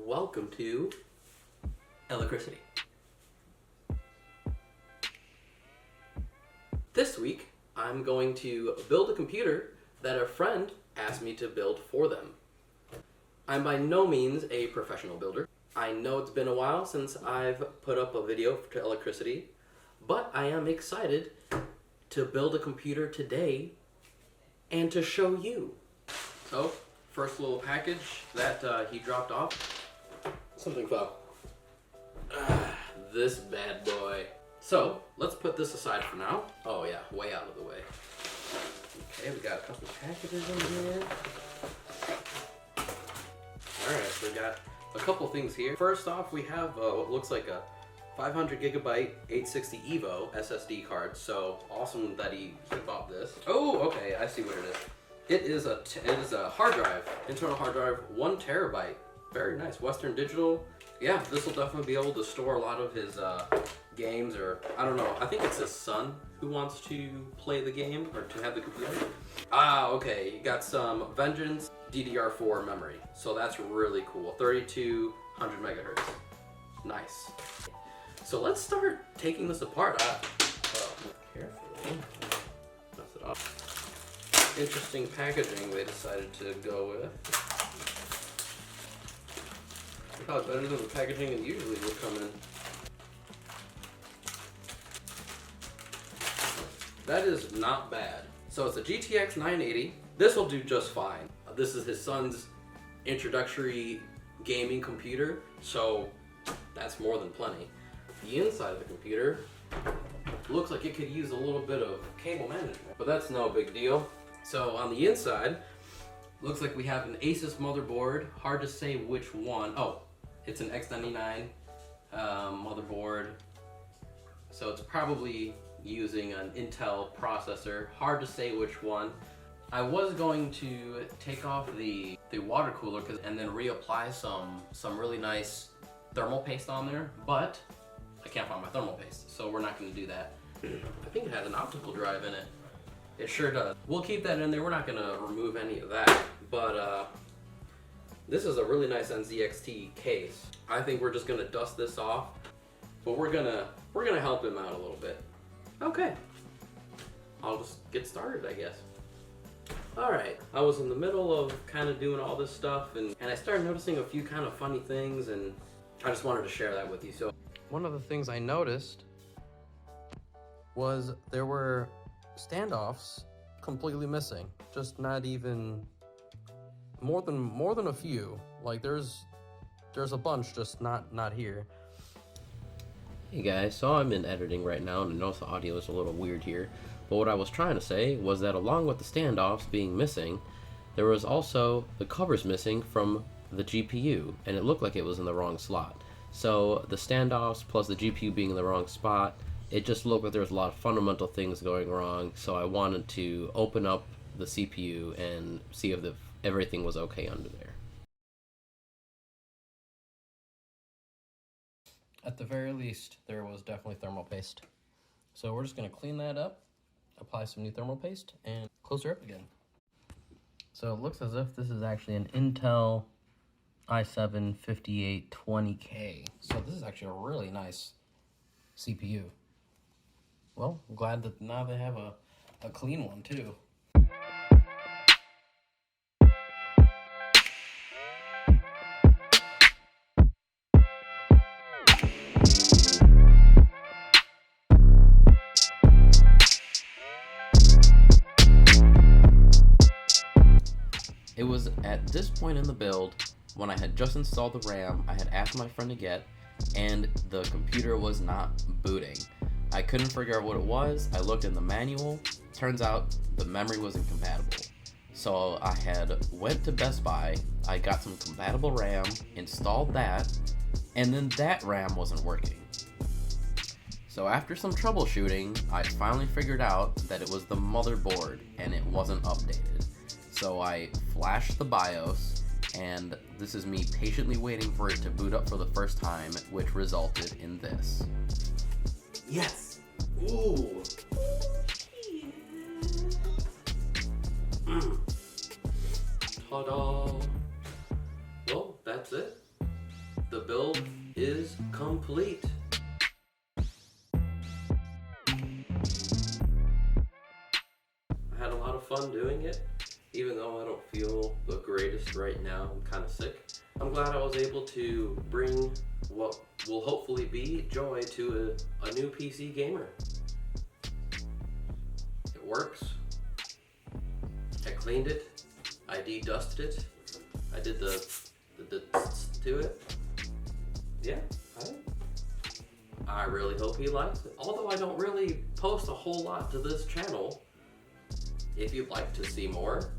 welcome to Ele-Chris-ity. This week, I'm going to build a computer that a friend asked me to build for them. I'm by no means a professional builder. I know it's been a while since I've put up a video to Ele-Chris-ity, but I am excited to build a computer today and to show you. So, first little package that he dropped off. Something fell. This bad boy. So, let's put this aside for now. Oh yeah, way out of the way. Okay, we got a couple packages in here. Alright, so we got a couple things here. First off, we have what looks like a 500 gigabyte 860 EVO SSD card. So, awesome that he bought this. Oh, okay, I see what it is. It is a hard drive, internal hard drive, 1 terabyte. Very nice, Western Digital. Yeah, this will definitely be able to store a lot of his games, or I don't know. I think it's his son who wants to play the game or to have the computer. Ah, okay. You got some Vengeance DDR4 memory, so that's really cool. 3200 megahertz. Nice. So let's start taking this apart. Carefully. Mess it up. Interesting packaging they decided to go with. I thought better than the packaging it usually would come in. That is not bad. So it's a GTX 980. This will do just fine. This is his son's introductory gaming computer, so that's more than plenty. The inside of the computer looks like it could use a little bit of cable management, but that's no big deal. So on the inside, looks like we have an Asus motherboard. Hard to say which one. Oh, it's an X99 motherboard. So it's probably using an Intel processor. Hard to say which one. I was going to take off the water cooler and then reapply some really nice thermal paste on there, but I can't find my thermal paste, so we're not going to do that. I think it has an optical drive in it. It sure does. We'll keep that in there. We're not going to remove any of that, but this is a really nice NZXT case. I think we're just going to dust this off, but we're gonna help him out a little bit. Okay, I'll just get started, I guess. Alright, I was in the middle of kind of doing all this stuff, and I started noticing a few kind of funny things, and I just wanted to share that with you. So one of the things I noticed was there were standoffs completely missing. Just not even more than a few. Like there's a bunch just not here. Hey guys, so I'm in editing right now and I know the audio is a little weird here, but what I was trying to say was that along with the standoffs being missing, there was also the covers missing from the GPU, and it looked like it was in the wrong slot. So the standoffs plus the GPU being in the wrong spot, it just looked like there was a lot of fundamental things going wrong, so I wanted to open up the CPU and see if everything was okay under there. At the very least, there was definitely thermal paste. So we're just going to clean that up, apply some new thermal paste, and close her up again. So it looks as if this is actually an Intel i7 5820K. So this is actually a really nice CPU. Well, I'm glad that now they have a clean one too. It was at this point in the build, when I had just installed the RAM I had asked my friend to get, and the computer was not booting. I couldn't figure out what it was. I looked in the manual. Turns out the memory was incompatible. So I had went to Best Buy, I got some compatible RAM, installed that, and then that RAM wasn't working. So after some troubleshooting, I finally figured out that it was the motherboard and it wasn't updated. So I flashed the BIOS, and this is me patiently waiting for it to boot up for the first time, which resulted in this. Yes! Ooh! Ta-da! Well, that's it. the build is complete. I had a lot of fun doing it, even though I don't feel the greatest right now. I'm kind of sick. I'm glad I was able to bring what will hopefully be joy to a new PC gamer. It works. I cleaned it. I de-dusted it. I did the to it. Yeah, I really hope he likes it. Although I don't really post a whole lot to this channel. If you'd like to see more,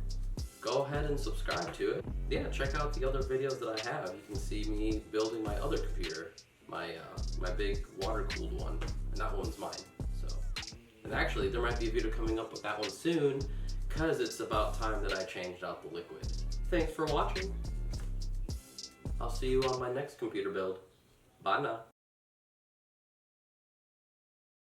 go ahead and subscribe to it. Yeah, check out the other videos that I have. You can see me building my other computer, my big water-cooled one, and that one's mine. So, and actually, there might be a video coming up with that one soon, because it's about time that I changed out the liquid. Thanks for watching. I'll see you on my next computer build. Bye now.